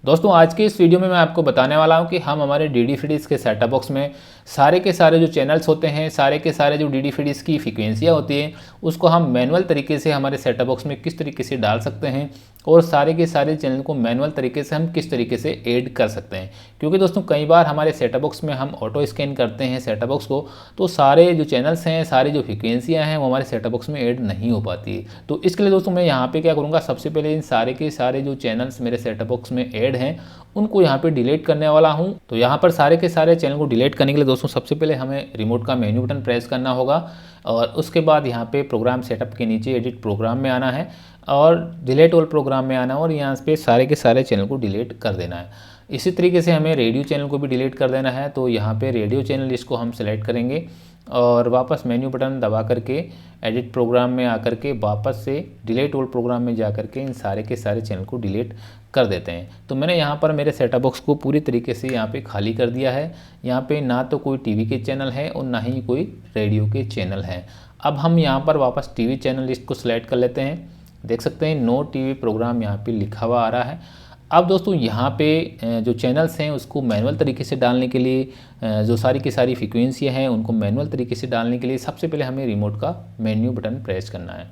दोस्तों आज के इस वीडियो में मैं आपको बताने वाला हूं कि हम हमारे डी फ्रीडीज़ के सेटअप बॉक्स में सारे के सारे जो चैनल्स होते हैं, सारे के सारे जो डी फ्रीडीज़ की फ्रीक्वेंसियाँ होती हैं, उसको हम मैनुअल तरीके से हमारे सेटअप बॉक्स में किस तरीके से डाल सकते हैं और सारे के सारे चैनल को मैनुअल तरीके से हम किस तरीके से ऐड कर सकते हैं। क्योंकि दोस्तों कई बार हमारे सेटअप बॉक्स में हम ऑटो स्कैन करते हैं सेटअप बॉक्स को, तो सारे जो चैनल्स हैं, सारी जो फ्रीक्वेंसियाँ हैं वो हमारे सेटअप बॉक्स में ऐड नहीं हो पाती है। तो इसके लिए दोस्तों मैं यहाँ पे क्या करूँगा, सबसे पहले इन सारे के सारे जो चैनल्स मेरे सेटअप बॉक्स में ऐड हैं उनको यहाँ पे डिलीट करने वाला हूँ। तो यहाँ पर सारे के सारे चैनल को डिलीट करने के लिए दोस्तों सबसे पहले हमें रिमोट का मेन्यू बटन प्रेस करना होगा और उसके बाद यहाँ पे प्रोग्राम सेटअप के नीचे एडिट प्रोग्राम में आना है और डिलीट ऑल प्रोग्राम में आना है और यहाँ पे सारे के सारे चैनल को डिलीट कर देना है। इसी तरीके से हमें रेडियो चैनल को भी डिलीट कर देना है। तो यहाँ पे रेडियो चैनल इसको हम सेलेक्ट करेंगे और वापस मेन्यू बटन दबा करके एडिट प्रोग्राम में आकर के वापस से डिलीट ऑल प्रोग्राम में जा करके इन सारे के सारे चैनल को डिलीट कर देते हैं। तो मैंने यहाँ पर मेरे सेटअप बॉक्स को पूरी तरीके से यहाँ पे खाली कर दिया है। यहाँ पे ना तो कोई टीवी के चैनल है और ना ही कोई रेडियो के चैनल हैं। अब हम यहाँ पर वापस टीवी चैनल लिस्ट को सिलेक्ट कर लेते हैं। देख सकते हैं नो टीवी प्रोग्राम यहाँ पे लिखा हुआ आ रहा है। अब दोस्तों यहाँ पे जो चैनल्स हैं उसको मैनुअल तरीके से डालने के लिए, जो सारी की सारी फ्रीक्वेंसियाँ हैं उनको मैनुअल तरीके से डालने के लिए सबसे पहले हमें रिमोट का मेन्यू बटन प्रेस करना है।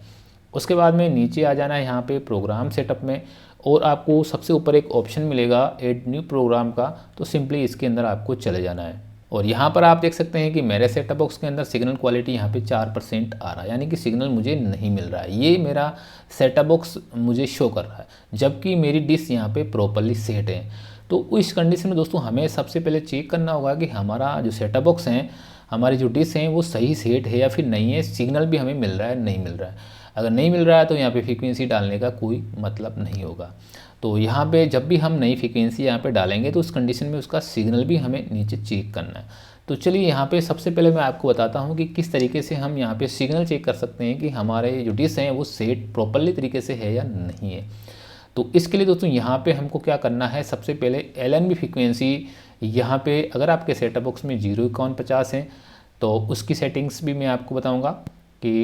उसके बाद में नीचे आ जाना है यहाँ पे प्रोग्राम सेटअप में और आपको सबसे ऊपर एक ऑप्शन मिलेगा ऐड न्यू प्रोग्राम का। तो सिंपली इसके अंदर आपको चले जाना है और यहाँ पर आप देख सकते हैं कि मेरे सेटअप बॉक्स के अंदर सिग्नल क्वालिटी यहाँ पे 4% आ रहा है, यानी कि सिग्नल मुझे नहीं मिल रहा है। ये मेरा सेटअप बॉक्स मुझे शो कर रहा है जबकि मेरी डिश यहाँ पे प्रॉपरली सेट है। तो इस कंडीशन में दोस्तों हमें सबसे पहले चेक करना होगा कि हमारा जो सेटअप बॉक्स है, हमारी जो डिश हैं वो सही सेट है या फिर नहीं है, सिग्नल भी हमें मिल रहा है नहीं मिल रहा है। अगर नहीं मिल रहा है तो यहाँ पे फ्रीक्वेंसी डालने का कोई मतलब नहीं होगा। तो यहाँ पे जब भी हम नई फ्रीक्वेंसी यहाँ पे डालेंगे तो उस कंडीशन में उसका सिग्नल भी हमें नीचे चेक करना है। तो चलिए यहाँ पे सबसे पहले मैं आपको बताता हूँ कि किस तरीके से हम यहाँ पे सिग्नल चेक कर सकते हैं कि हमारे जो डिश हैं वो सेट प्रॉपरली तरीके से है या नहीं है। तो इसके लिए दोस्तों यहाँ पे हमको क्या करना है, सबसे पहले LNB फ्रीक्वेंसी यहाँ पे अगर आपके सेटअप बॉक्स में 05150 है तो उसकी सेटिंग्स भी मैं आपको बताऊँगा कि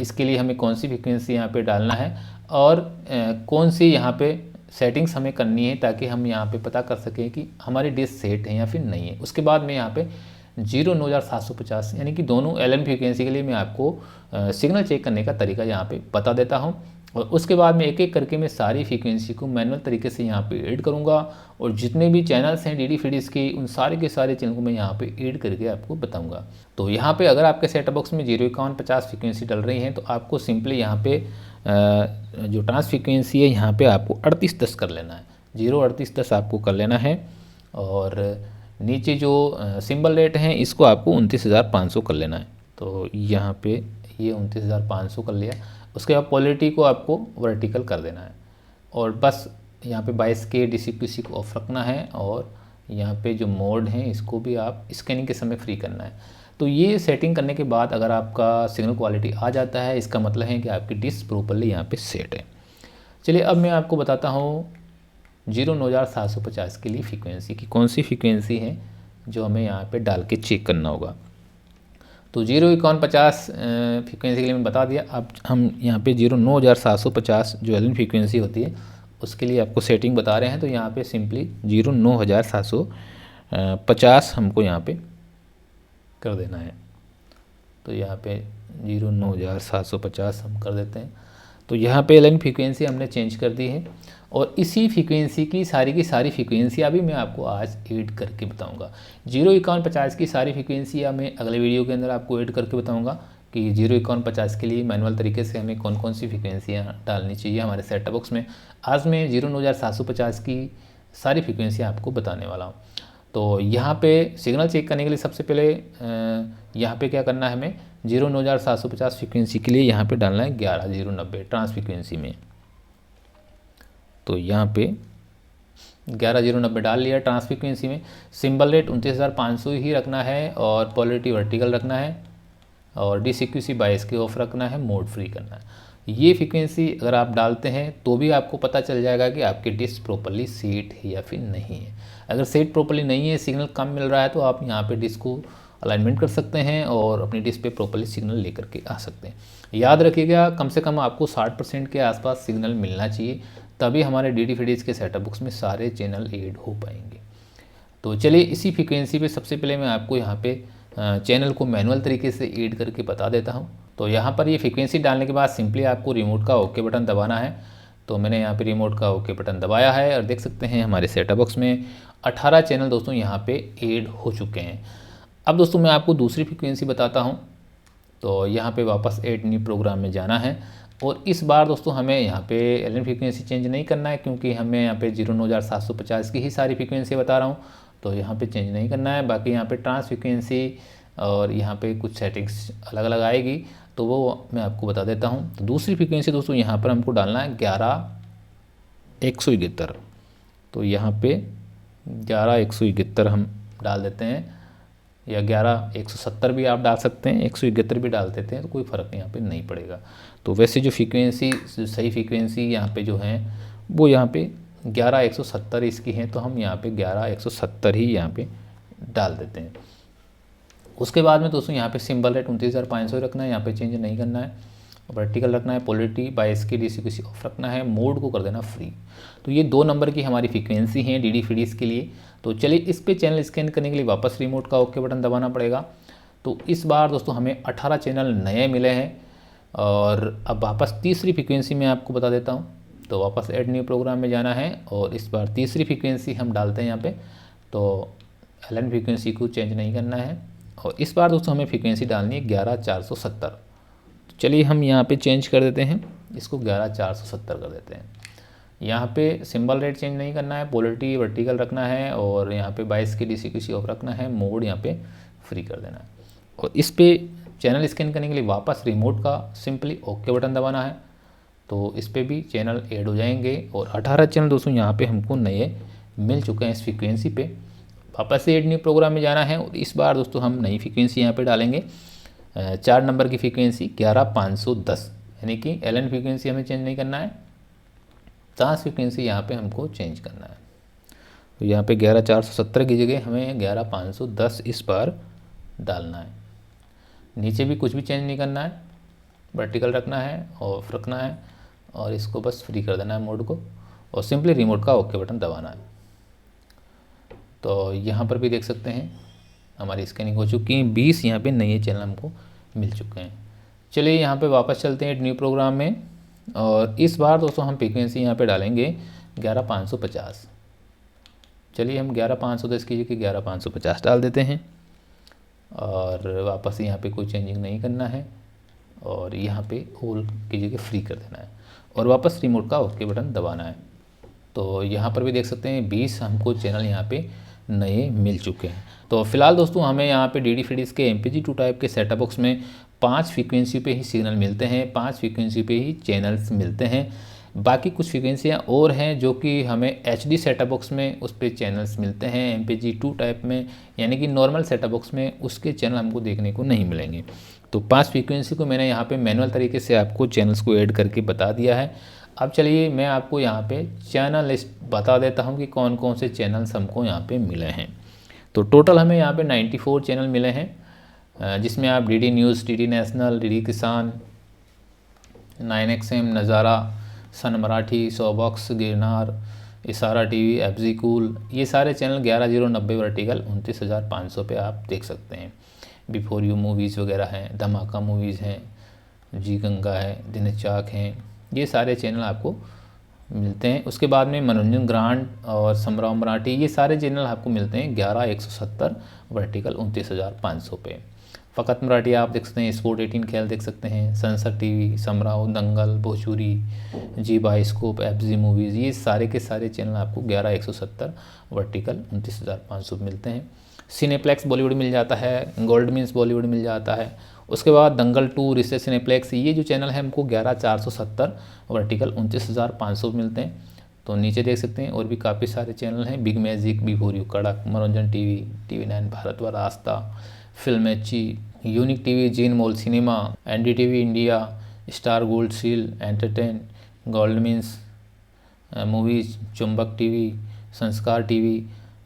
इसके लिए हमें कौन सी फ्रीक्वेंसी यहाँ पे डालना है और कौन सी यहाँ पे सेटिंग्स हमें करनी है ताकि हम यहाँ पे पता कर सकें कि हमारी डिश सेट है या फिर नहीं है। उसके बाद मैं यहाँ पे 09750 यानी कि दोनों LN फ्रीक्वेंसी के लिए मैं आपको सिग्नल चेक करने का तरीका यहाँ पे बता देता हूँ और उसके बाद में एक एक करके मैं सारी फ्रीक्वेंसी को मैनुअल तरीके से यहाँ पे ऐड करूँगा और जितने भी चैनल्स हैं डी फ्रीडीज़ के उन सारे के सारे चैनल को मैं यहाँ पे ऐड करके आपको बताऊँगा। तो यहाँ पे अगर आपके सेटअप बॉक्स में 05150 फ्रीक्वेंसी डल रही हैं तो आपको सिंपली यहाँ पे जो ट्रांस फ्रीक्वेंसी है यहाँ पे आपको 3810 कर लेना है, 03810 आपको कर लेना है और नीचे जो सिंबल रेट हैं इसको आपको 29,500 कर लेना है। तो यहाँ पे ये 29,500 कर लिया। उसके बाद पोलैरिटी को आपको वर्टिकल कर देना है और बस यहाँ पे 22K DC को ऑफ रखना है और यहाँ पे जो मोड हैं इसको भी आप स्कैनिंग के समय फ्री करना है। तो ये सेटिंग करने के बाद अगर आपका सिग्नल क्वालिटी आ जाता है इसका मतलब है कि आपकी डिश प्रॉपरली यहाँ पे सेट है। चलिए अब मैं आपको बताता हूँ 09750 के लिए फ्रीक्वेंसी की कौन सी फ्रीक्वेंसी है जो हमें यहाँ पे डाल के चेक करना होगा। तो 05150 फ्रीक्वेंसी के लिए मैं बता दिया। अब हम यहाँ पे 09750 जो LN फ्रीक्वेंसी होती है उसके लिए आपको सेटिंग बता रहे हैं। तो यहाँ पे सिंपली 09750 हमको यहाँ पे कर देना है। तो यहाँ पे 09750 हम कर देते हैं। तो यहाँ पे LN फ्रीक्वेंसी हमने चेंज कर दी है और इसी फ्रीक्वेंसी की सारी फ्रीक्वेंसियाँ भी मैं आपको आज ऐड करके बताऊँगा। 05150 की सारी फ्रीक्वेंसियाँ मैं अगले वीडियो के अंदर आपको ऐड करके बताऊँगा कि 05150 के लिए मैनुअल तरीके से हमें कौन कौन सी फ्रीक्वेंसियाँ डालनी चाहिए हमारे सेटअप बॉक्स में। आज मैं 09750 की सारी फ्रीक्वेंसियाँ आपको बताने वाला हूँ। तो यहाँ पे सिग्नल चेक करने के लिए सबसे पहले यहाँ पे क्या करना है, हमें 09750 फ्रीक्वेंसी के लिए यहाँ पे डालना है 11090 ट्रांस फ्रीक्वेंसी में। तो यहाँ पे 11090 डाल लिया ट्रांस फ्रीक्वेंसी में। सिंबल रेट 29,500 ही रखना है और पोलैरिटी वर्टिकल रखना है और DC 22K ऑफ रखना है, मोड फ्री करना है। ये फ्रीक्वेंसी अगर आप डालते हैं तो भी आपको पता चल जाएगा कि आपकी डिश प्रॉपरली सेट है या फिर नहीं है। अगर सेट प्रॉपरली नहीं है, सिग्नल कम मिल रहा है तो आप यहाँ पे डिश को अलाइनमेंट कर सकते हैं और अपनी डिश पे प्रॉपरली सिग्नल लेकर के आ सकते हैं। याद रखिएगा कम से कम आपको 60% के आसपास सिग्नल मिलना चाहिए तभी हमारे डी डी फ्रीडीज़ के सेटअप बॉक्स में सारे चैनल ऐड हो पाएंगे। तो चलिए इसी फ्रीक्वेंसी पे सबसे पहले मैं आपको यहाँ पे चैनल को मैनुअल तरीके से ऐड करके बता देता हूँ। तो यहाँ पर ये फ्रीक्वेंसी डालने के बाद सिंपली आपको रिमोट का ओके बटन दबाना है। तो मैंने यहाँ पे रिमोट का ओके बटन दबाया है और देख सकते हैं हमारे सेटअप बॉक्स में 18 चैनल दोस्तों यहाँ पे ऐड हो चुके हैं। अब दोस्तों मैं आपको दूसरी फ्रीक्वेंसी बताता हूँ। तो यहाँ पे वापस ऐड न्यू प्रोग्राम में जाना है और इस बार दोस्तों हमें यहाँ पे एल फ्रीक्वेंसी चेंज नहीं करना है, क्योंकि हमें यहाँ पे 09750 की ही सारी फ्रीक्वेंसी बता रहा हूँ। तो यहाँ पे चेंज नहीं करना है। बाकी यहाँ पे ट्रांस फ्रीक्वेंसी और यहाँ पे कुछ सेटिंग्स अलग अलग आएगी, तो वो मैं आपको बता देता हूँ। तो दूसरी फ्रीक्वेंसी दोस्तों यहाँ पर हमको डालना है 11,171। तो यहाँ पे 11,171 हम डाल देते हैं, या 11,170 भी आप डाल सकते हैं, 171 भी डाल देते हैं, तो कोई फ़र्क यहाँ पे नहीं पड़ेगा। तो वैसे जो फ्रीक्वेंसी सही फ्रीक्वेंसी यहाँ पे जो है वो यहाँ पे 11,170 इसकी है, तो हम यहाँ पे 11,170 ही यहाँ पे डाल देते हैं। उसके बाद में दोस्तों यहाँ पे सिंबल रेट 29,500 रखना है, यहाँ पे चेंज नहीं करना है। वर्टिकल रखना है, पोलरिटी 22 की DC किसी ऑफ रखना है, मोड को कर देना फ्री। तो ये 2 नंबर की हमारी फ्रीक्वेंसी हैं डी डी फ्रीडीज़ के लिए। तो चलिए इस पे चैनल स्कैन करने के लिए वापस रिमोट का ओके बटन दबाना पड़ेगा। तो इस बार दोस्तों हमें 18 चैनल नए मिले हैं। और अब वापस तीसरी फ्रीक्वेंसी मैं आपको बता देता हूँ। तो वापस ऐड न्यू प्रोग्राम में जाना है और इस बार तीसरी फ्रीक्वेंसी हम डालते हैं यहाँ पे। तो LN फ्रीक्वेंसी को चेंज नहीं करना है और इस बार दोस्तों हमें फ्रीक्वेंसी डालनी है 11,470। तो चलिए हम यहाँ पे चेंज कर देते हैं, इसको 11,470 कर देते हैं। यहाँ पे सिंबल रेट चेंज नहीं करना है, पोलरिटी वर्टिकल रखना है और यहाँ पे 22 की DC किसी ऑफ रखना है, मोड यहाँ पे फ्री कर देना है। और इस पे चैनल स्कैन करने के लिए वापस रिमोट का सिंपली ओके बटन दबाना है। तो इस पे भी चैनल ऐड हो जाएंगे और 18 चैनल दोस्तों यहाँ पे हमको नए मिल चुके हैं इस फ्रीक्वेंसी पे। वापस से ऐड न्यू प्रोग्राम में जाना है और इस बार दोस्तों हम नई फ्रीक्वेंसी यहाँ पे डालेंगे, 4 नंबर की फ्रीक्वेंसी 11,510, यानी कि LN फ्रीक्वेंसी हमें चेंज नहीं करना है, ट्रांस फ्रीक्वेंसी यहाँ पे हमको चेंज करना है। तो यहाँ पे 11,470 की जगह हमें 11,510 इस बार डालना है। नीचे भी कुछ भी चेंज नहीं करना है, वर्टिकल रखना है, ऑफ रखना है और इसको बस फ्री कर देना है मोड को और सिंपली रिमोट का ओके बटन दबाना है। तो यहाँ पर भी देख सकते हैं हमारी स्कैनिंग हो चुकी है, 20 यहाँ पे नए चैनल हमको मिल चुके हैं। चलिए यहाँ पे वापस चलते हैं न्यू प्रोग्राम में और इस बार दोस्तों हम फ्रीक्वेंसी यहाँ पे डालेंगे 11,550। चलिए हम 11,510 की जगह 11,550 डाल देते हैं और वापस यहाँ पे कोई चेंजिंग नहीं करना है और यहाँ पे ऑल की जगह फ्री कर देना है और वापस रिमोट का ओके बटन दबाना है। तो यहाँ पर भी देख सकते हैं 20 हमको चैनल यहाँ पे नए मिल चुके हैं। तो फिलहाल दोस्तों हमें यहाँ पे डी डी फ्रीडीज़ के MPG-2 टाइप के सेटअप बॉक्स में 5 फ्रीक्वेंसी पे ही सिग्नल मिलते हैं, 5 फ्रीक्वेंसी पे ही चैनल्स मिलते हैं। बाकी कुछ फ्रीक्वेंसियाँ और हैं जो कि हमें HD सेटअप बॉक्स में उस पर चैनल्स मिलते हैं, MPG-2 टाइप में यानी कि नॉर्मल सेटअप बॉक्स में उसके चैनल हमको देखने को नहीं मिलेंगे। तो 5 फ्रीक्वेंसी को मैंने यहाँ पे मैनुअल तरीके से आपको चैनल्स को ऐड करके बता दिया है। अब चलिए मैं आपको यहाँ पे चैनल लिस्ट बता देता हूँ कि कौन कौन से चैनल्स हमको यहाँ पे मिले हैं। तो टोटल हमें यहाँ पे 94 चैनल मिले हैं, जिसमें आप DD news, DD national, DD किसान, 9XM, नज़ारा, सन मराठी, सौबॉक्स, गिरनार, इशारा TV, FG कूल, ये सारे चैनल 11,090 वर्टिकल 29,500 पे आप देख सकते हैं। बिफोर यू मूवीज़ वगैरह हैं, धमाका मूवीज़ हैं, जी गंगा है, दिन चाक हैं, ये सारे चैनल आपको मिलते हैं। उसके बाद में मनोरंजन ग्रांड और समराव मराठी, ये सारे चैनल आपको मिलते हैं 11,170 वर्टिकल 29,500 पे। फ़कत मराठी आप देख सकते हैं, स्पोर्ट 18 खेल देख सकते हैं, संसद TV, समराव, दंगल, भोजपुरी, जी बाइस्कोप, FG मूवीज़, ये सारे के सारे चैनल आपको 11,170 वर्टिकल 29,500 मिलते हैं। सिनेप्लेक्स बॉलीवुड मिल जाता है, गोल्ड मीन्स बॉलीवुड मिल जाता है। उसके बाद दंगल 2, रिश्ते सिनेप्लेक्स, ये जो चैनल है हमको 11,470 वर्टिकल 29,500 मिलते हैं। तो नीचे देख सकते हैं और भी काफ़ी सारे चैनल हैं, बिग मैजिक, बिफोर यू, कड़क, मनोरंजन TV, TV9, भारतवर, आस्था, फिल्म अच्छी, unique TV, gene mall cinema, NDTV India, star gold seal, entertain, gold means movies, चुंबक TV, संस्कार TV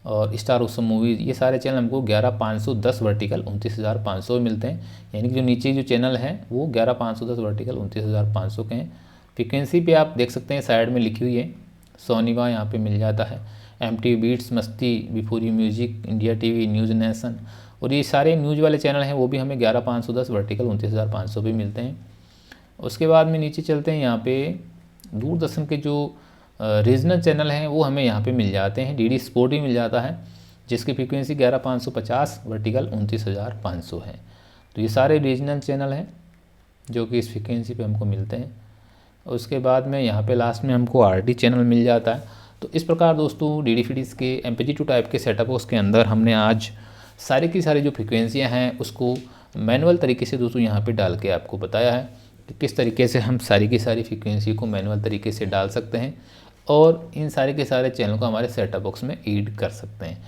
और स्टार उत्सव मूवीज़, ये सारे चैनल हमको 11,510 वर्टिकल 29,500 मिलते हैं। यानी कि जो नीचे जो चैनल हैं वो 11,510 वर्टिकल 29,500 के हैं। फ्रीक्वेंसी पे आप देख सकते हैं साइड में लिखी हुई है सोनीवा यहाँ पे मिल जाता है, MTV बीट्स, मस्ती, बिफोरी music, India TV, News Nation, और ये सारे न्यूज़ वाले चैनल हैं वो भी हमें 11,510 वर्टिकल 29,500 भी मिलते हैं। उसके बाद में नीचे चलते हैं, यहाँ पे दूरदर्शन के जो रीजनल चैनल हैं वो हमें यहाँ पे मिल जाते हैं। DD स्पोर्ट भी मिल जाता है जिसकी फ्रीक्वेंसी 11,550 वर्टिकल 29,500 है। तो ये सारे रीजनल चैनल हैं जो कि इस फ्रीक्वेंसी पे हमको मिलते हैं। उसके बाद में यहाँ पे लास्ट में हमको RD चैनल मिल जाता है। तो इस प्रकार दोस्तों DD फ्रीडीज़ के MPG2 टाइप के सेटअप बॉक्स के अंदर हमने आज सारी की सारी जो फ्रीक्वेंसियाँ हैं उसको मैनुअल तरीके से दोस्तों यहाँ पे डाल के आपको बताया है कि किस तरीके से हम सारी की सारी फ्रीक्वेंसी को मैनुअल तरीके से डाल सकते हैं और इन सारे के सारे चैनल को हमारे सेटअप बॉक्स में ऐड कर सकते हैं।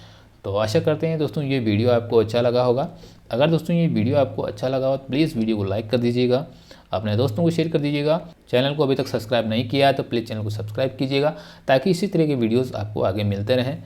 तो आशा करते हैं दोस्तों ये वीडियो आपको अच्छा लगा होगा। अगर दोस्तों ये वीडियो आपको अच्छा लगा हो तो प्लीज़ वीडियो को लाइक कर दीजिएगा, अपने दोस्तों को शेयर कर दीजिएगा। चैनल को अभी तक सब्सक्राइब नहीं किया है तो प्लीज़ चैनल को सब्सक्राइब कीजिएगा ताकि इसी तरह के वीडियोस आपको आगे मिलते रहें।